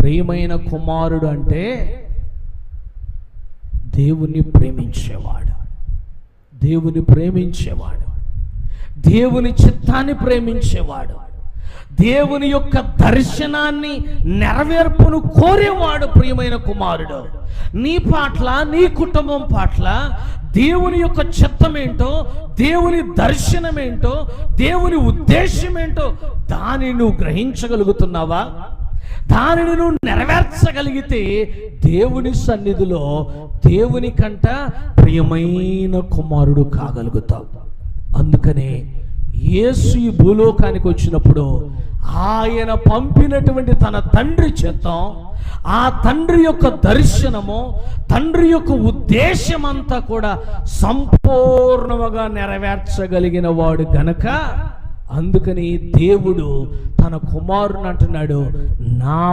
ప్రియమైన కుమారుడు అంటే దేవుని ప్రేమించేవాడు, దేవుని ప్రేమించేవాడు, దేవుని చిత్తాన్ని ప్రేమించేవాడు, దేవుని యొక్క దర్శనాన్ని నెరవేర్పును కోరేవాడు ప్రియమైన కుమారుడు. నీ పట్ల, నీ కుటుంబం పట్ల దేవుని యొక్క చిత్తం ఏంటో, దేవుని దర్శనం ఏంటో, దేవుని ఉద్దేశం ఏంటో దానిని నువ్వు గ్రహించగలుగుతున్నావా? దానిని నువ్వు నెరవేర్చగలిగితే దేవుని సన్నిధిలో దేవుని కంట ప్రియమైన కుమారుడు కాగలుగుతావు. అందుకనే యేసు ఈ భూలోకానికి వచ్చినప్పుడు ఆయన పంపినటువంటి తన తండ్రి చిత్తం, ఆ తండ్రి యొక్క దర్శనము, తండ్రి యొక్క ఉద్దేశం అంతా కూడా సంపూర్ణముగా నెరవేర్చగలిగిన వాడు గనక అందుకని దేవుడు తన కుమారుని అంటున్నాడు, నా